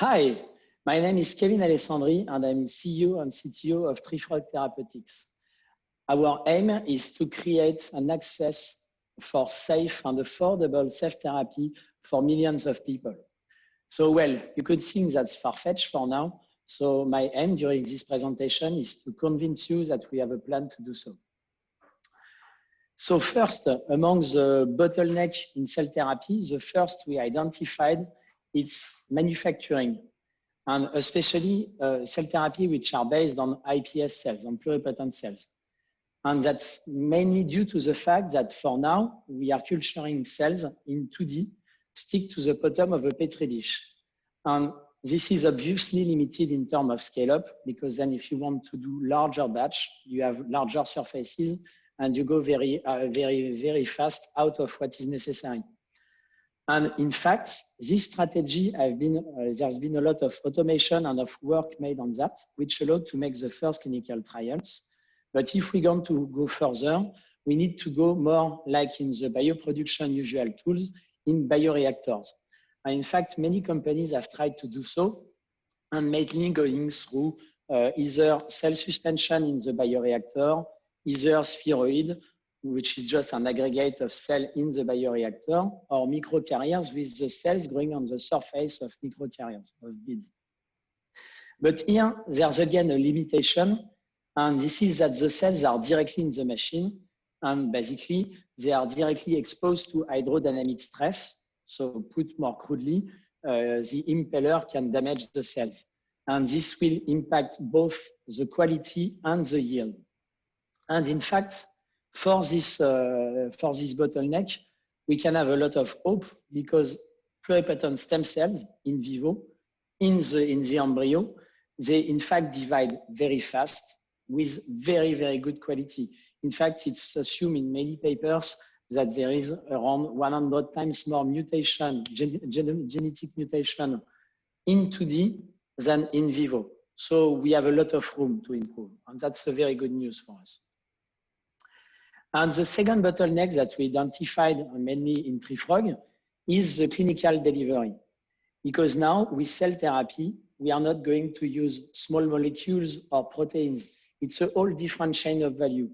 Hi, my name is Kevin Alessandri, and I'm CEO and CTO of Trifrog Therapeutics. Our aim is to create an access for safe and affordable self-therapy for millions of people. So, well, you could think that's far-fetched for now. So my aim during this presentation is to convince you that we have a plan to do so. So first, among the bottlenecks in cell therapy, the first we identified is manufacturing, and especially cell therapy which are based on iPS cells, on pluripotent cells. And that's mainly due to the fact that for now, we are culturing cells in 2D, stick to the bottom of a Petri dish. And this is obviously limited in terms of scale up, because then if you want to do larger batch, you have larger surfaces and you go very fast out of what is necessary. And in fact, this strategy there's been a lot of automation and of work made on that, which allowed to make the first clinical trials. But if we want to go further, we need to go more like in the bioproduction usual tools in bioreactors. And in fact, many companies have tried to do so, and mainly going through either cell suspension in the bioreactor, either spheroid, which is just an aggregate of cell in the bioreactor, or microcarriers with the cells growing on the surface of microcarriers, of beads. But here, there's again a limitation, and this is that the cells are directly in the machine, and basically, they are directly exposed to hydrodynamic stress. So put more crudely, the impeller can damage the cells. And this will impact both the quality and the yield. And in fact, for this bottleneck, we can have a lot of hope, because pluripotent stem cells in vivo, in the embryo, they in fact divide very fast with very good quality. In fact, it's assumed in many papers that there is around 100 times more mutation, genetic mutation in 2D than in vivo. So we have a lot of room to improve, and that's a very good news for us. And the second bottleneck that we identified mainly in Trifrog is the clinical delivery. Because now with cell therapy, we are not going to use small molecules or proteins. It's a whole different chain of value.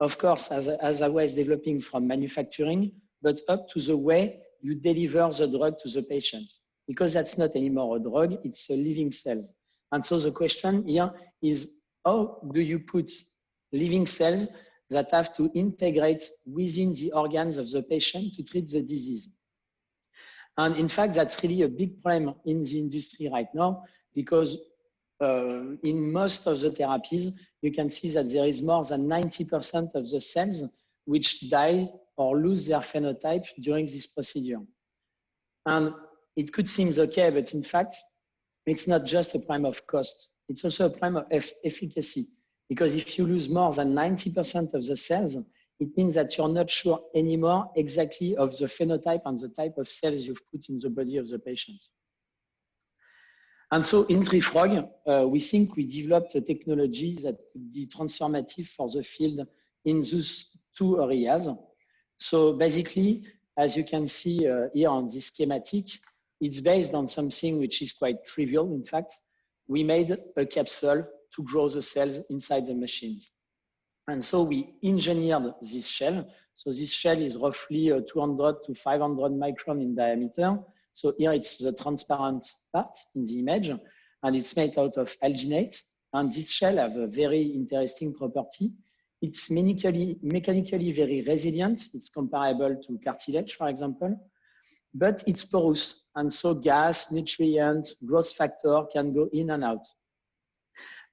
Of course, as I was developing from manufacturing, but up to the way you deliver the drug to the patient. Because that's not anymore a drug, it's a living cells. And so the question here is, how do you put living cells that have to integrate within the organs of the patient to treat the disease? And in fact, that's really a big problem in the industry right now, because in most of the therapies, you can see that there is more than 90% of the cells which die or lose their phenotype during this procedure. And it could seem okay, but in fact, it's not just a problem of cost. It's also a problem of efficacy. Because if you lose more than 90% of the cells, it means that you're not sure anymore exactly of the phenotype and the type of cells you've put in the body of the patient. And so in Trifrog, we think we developed a technology that could be transformative for the field in those two areas. So basically, as you can see here on this schematic, it's based on something which is quite trivial. In fact, we made a capsule to grow the cells inside the machines. And so we engineered this shell. So this shell is roughly 200 to 500 micron in diameter. So here it's the transparent part in the image, and it's made out of alginate. And this shell has a very interesting property. It's mechanically very resilient. It's comparable to cartilage, for example, but it's porous. And so gas, nutrients, growth factor can go in and out.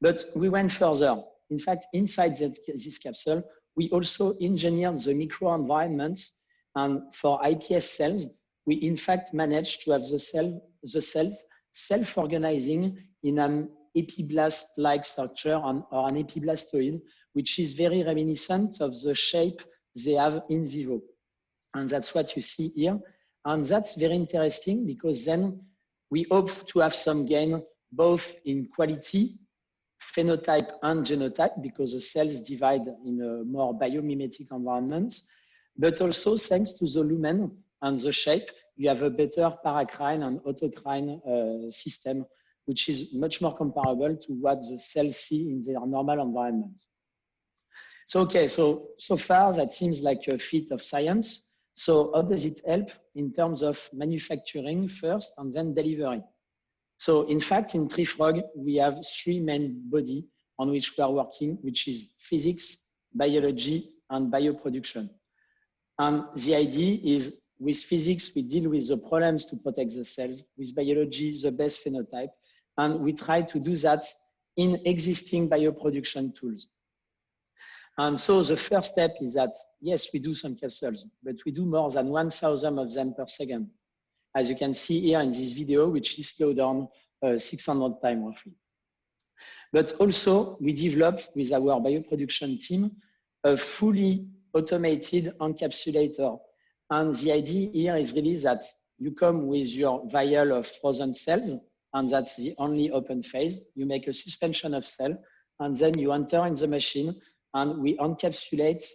But we went further. In fact, inside this capsule, we also engineered the microenvironment. And for iPS cells, we in fact managed to have the cells self-organizing in an epiblast-like structure or an epiblastoid, which is very reminiscent of the shape they have in vivo. And that's what you see here. And that's very interesting, because then we hope to have some gain both in quality, phenotype and genotype, because the cells divide in a more biomimetic environment, but also thanks to the lumen and the shape, you have a better paracrine and autocrine system, which is much more comparable to what the cells see in their normal environment. So, okay, so far that seems like a feat of science. So how does it help in terms of manufacturing first and then delivery? So in fact, in TreeFrog, we have three main bodies on which we are working, which is physics, biology, and bioproduction. And the idea is with physics, we deal with the problems to protect the cells, with biology, the best phenotype, and we try to do that in existing bioproduction tools. And so the first step is that, yes, we do some capsules, but we do more than 1,000 of them per second. As you can see here in this video, which is slowed down 600 times roughly. But also, we developed with our bioproduction team a fully automated encapsulator. And the idea here is really that you come with your vial of frozen cells, and that's the only open phase. You make a suspension of cell, and then you enter in the machine, and we encapsulate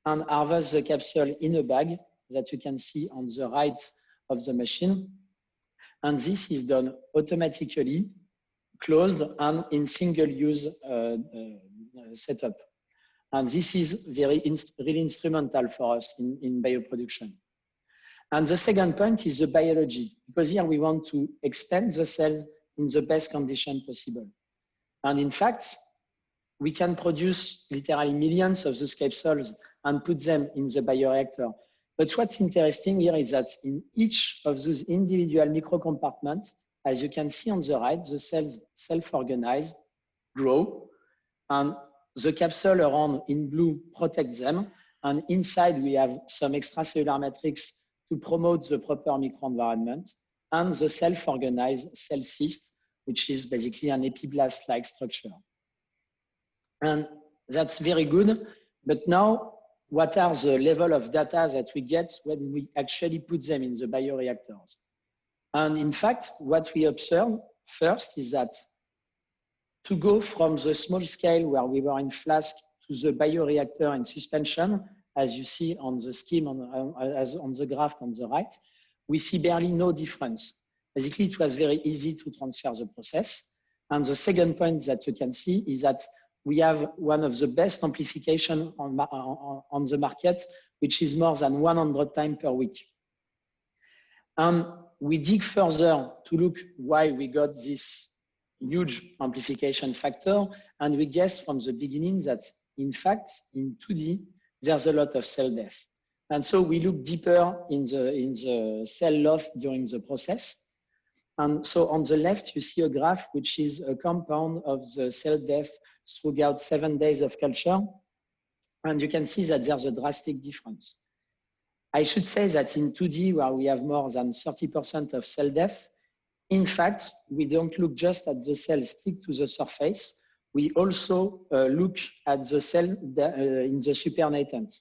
and harvest the capsule in a bag that you can see on the right of the machine. And this is done automatically, closed, and in single-use setup. And this is really instrumental for us in bioproduction. And the second point is the biology, because here we want to expand the cells in the best condition possible. And in fact, we can produce literally millions of those capsules and put them in the bioreactor. But what's interesting here is that in each of those individual microcompartments, as you can see on the right, the cells self-organize, grow, and the capsule around in blue protects them. And inside, we have some extracellular matrix to promote the proper microenvironment, and the self-organized cell cyst, which is basically an epiblast-like structure. And that's very good. But now, what are the level of data that we get when we actually put them in the bioreactors? And in fact, what we observe first is that to go from the small scale where we were in flask to the bioreactor in suspension, as you see on the scheme on the graph on the right, we see barely no difference. Basically, it was very easy to transfer the process. And the second point that you can see is that we have one of the best amplification on the market, which is more than 100 times per week. And we dig further to look why we got this huge amplification factor. And we guessed from the beginning that, in fact, in 2D, there's a lot of cell death. And so we look deeper in the cell loss during the process. And so on the left, you see a graph, which is a compound of the cell death throughout 7 days of culture. And you can see that there's a drastic difference. I should say that in 2D, where we have more than 30% of cell death, in fact, we don't look just at the cells stick to the surface. We also look at the cell in the supernatant.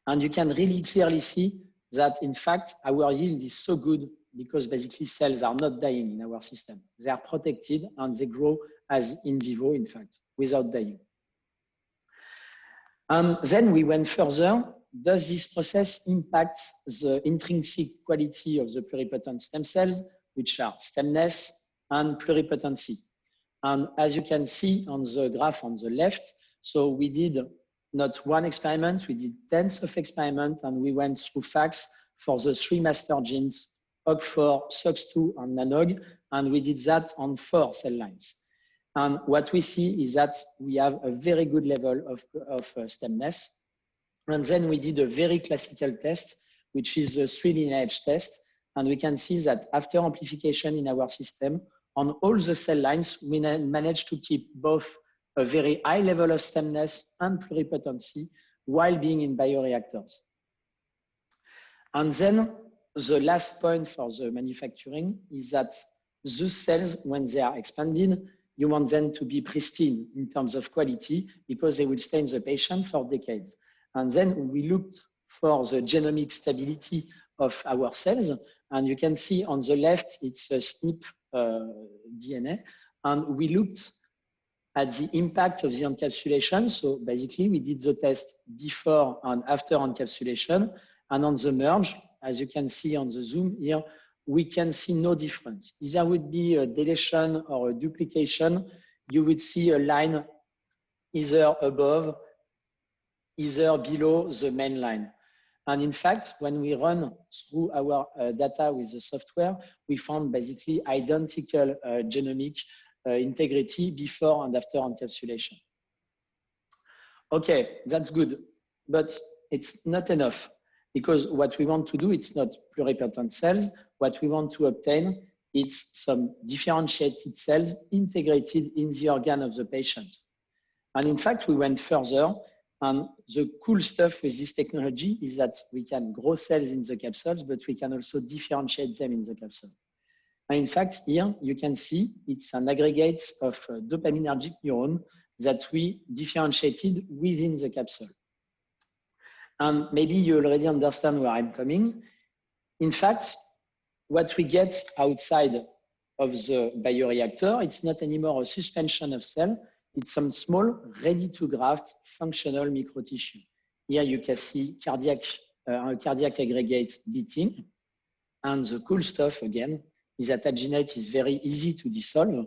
And you can really clearly see that, in fact, our yield is so good because basically cells are not dying in our system. They are protected and they grow as in vivo, in fact, without dying. And then we went further. Does this process impact the intrinsic quality of the pluripotent stem cells, which are stemness and pluripotency? And as you can see on the graph on the left, so we did not one experiment, we did tens of experiments, and we went through FACS for the 3 master genes, OG4, SOX2, and NANOG, and we did that on 4 cell lines. And what we see is that we have a very good level of stemness. And then we did a very classical test, which is the 3 lineage test. And we can see that after amplification in our system, on all the cell lines, we managed to keep both a very high level of stemness and pluripotency while being in bioreactors. And then the last point for the manufacturing is that those cells, when they are expanded, you want them to be pristine in terms of quality because they will stay in the patient for decades. And then we looked for the genomic stability of our cells. And you can see on the left, it's a SNP DNA. And we looked at the impact of the encapsulation. So basically, we did the test before and after encapsulation. And on the merge, as you can see on the zoom here, we can see no difference. If there would be a deletion or a duplication, you would see a line either above, either below the main line. And in fact, when we run through our data with the software, we found basically identical genomic integrity before and after encapsulation. Okay, that's good, but it's not enough, because what we want to do, it's not pluripotent cells. What we want to obtain, it's some differentiated cells integrated in the organ of the patient. And in fact, we went further, and the cool stuff with this technology is that we can grow cells in the capsules, but we can also differentiate them in the capsule. And in fact, here you can see it's an aggregate of dopaminergic neuron that we differentiated within the capsule. And maybe you already understand where I'm coming. In fact, what we get outside of the bioreactor, it's not anymore a suspension of cell, it's some small ready-to-graft functional microtissue. Here you can see cardiac aggregate beating. And the cool stuff, again, is that alginate is very easy to dissolve.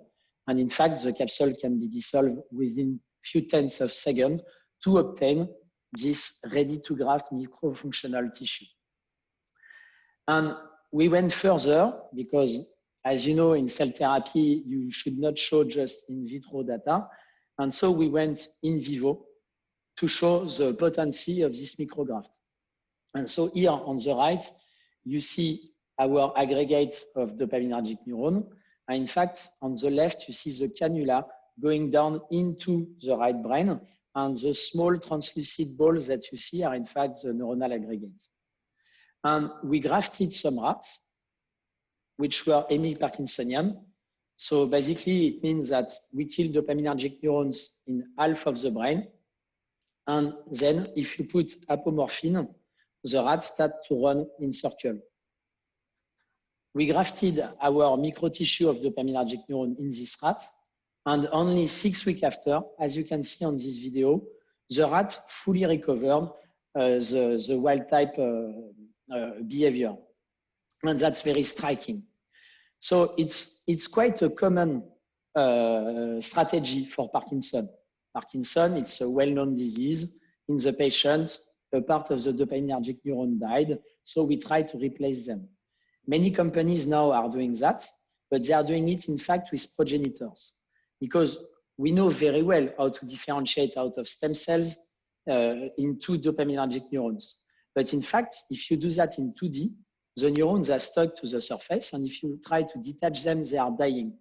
And in fact, the capsule can be dissolved within few tenths of seconds to obtain this ready-to-graft microfunctional tissue. And we went further because, as you know, in cell therapy, you should not show just in vitro data. And so we went in vivo to show the potency of this micrograft. And so here on the right, you see our aggregate of dopaminergic neuron. And in fact, on the left, you see the cannula going down into the right brain. And the small translucid balls that you see are in fact the neuronal aggregates. And we grafted some rats, which were hemi-Parkinsonian. So basically, it means that we kill dopaminergic neurons in half of the brain. And then if you put apomorphine, the rats start to run in circle. We grafted our microtissue of dopaminergic neuron in this rat. And only 6 weeks after, as you can see on this video, the rat fully recovered the wild type behavior. And that's very striking. So it's quite a common strategy for Parkinson. Parkinson, it's a well-known disease. In the patient, a part of the dopaminergic neuron died, so we try to replace them. Many companies now are doing that, but they are doing it, in fact, with progenitors, because we know very well how to differentiate out of stem cells into dopaminergic neurons. But in fact, if you do that in 2D, the neurons are stuck to the surface, and if you try to detach them, they are dying.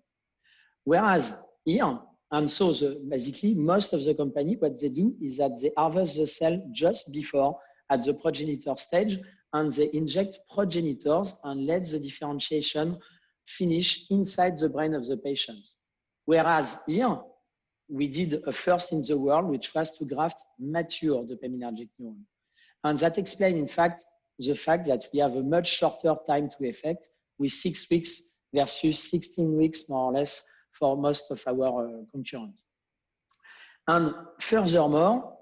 Whereas here, and so basically most of the company, what they do is that they harvest the cell just before at the progenitor stage, and they inject progenitors and let the differentiation finish inside the brain of the patient. Whereas here, we did a first in the world, which was to graft mature dopaminergic neuron. And that explains, in fact, the fact that we have a much shorter time to effect with 6 weeks versus 16 weeks, more or less, for most of our concurrents. And furthermore,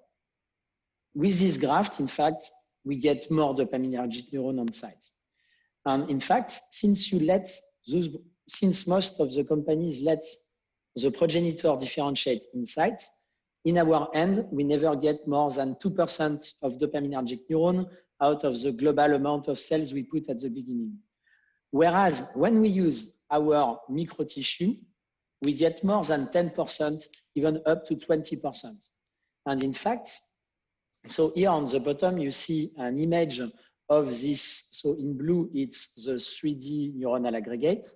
with this graft, in fact, we get more dopaminergic neuron on site. And in fact, since most of the companies let the progenitor differentiate inside, in our end, we never get more than 2% of dopaminergic neuron out of the global amount of cells we put at the beginning. Whereas when we use our microtissue, we get more than 10%, even up to 20%. And in fact, so here on the bottom, you see an image of this. So in blue, it's the 3D neuronal aggregate.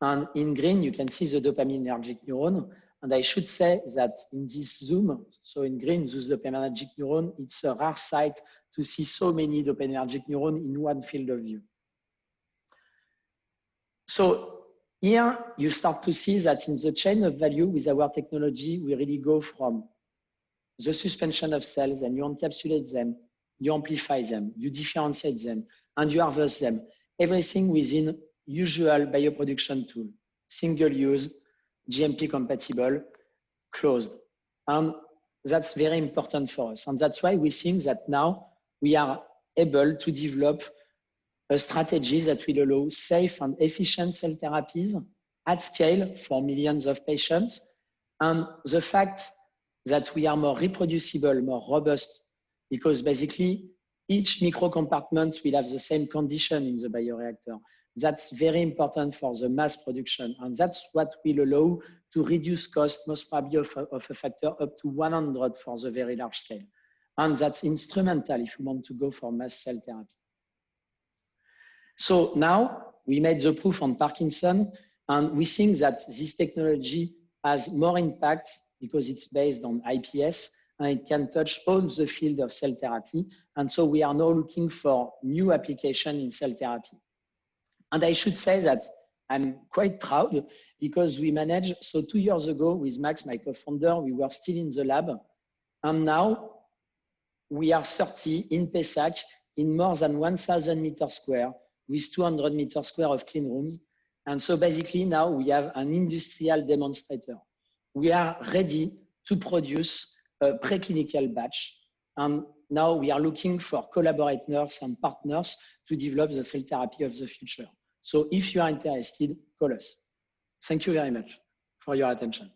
And in green, you can see the dopaminergic neuron. And I should say that in this zoom, so in green, this dopaminergic neuron, it's a rare sight to see so many dopaminergic neurons in one field of view. So here you start to see that in the chain of value with our technology, we really go from the suspension of cells and you encapsulate them, you amplify them, you differentiate them, and you harvest them. Everything within usual bioproduction tool, single use, GMP compatible, closed. And that's very important for us. And that's why we think that now we are able to develop a strategy that will allow safe and efficient cell therapies at scale for millions of patients. And the fact that we are more reproducible, more robust, because basically each microcompartment will have the same condition in the bioreactor. That's very important for the mass production. And that's what will allow to reduce cost, most probably of a factor up to 100 for the very large scale. And that's instrumental if you want to go for mass cell therapy. So now we made the proof on Parkinson, and we think that this technology has more impact because it's based on IPS and it can touch all the field of cell therapy. And so we are now looking for new application in cell therapy. And I should say that I'm quite proud because we managed, so 2 years ago with Max, my co-founder, we were still in the lab. And now we are 30 in Pessac in more than 1,000 meters square with 200 meters square of clean rooms. And so basically now we have an industrial demonstrator. We are ready to produce a preclinical batch. And now we are looking for collaborators and partners to develop the cell therapy of the future. So if you are interested, call us. Thank you very much for your attention.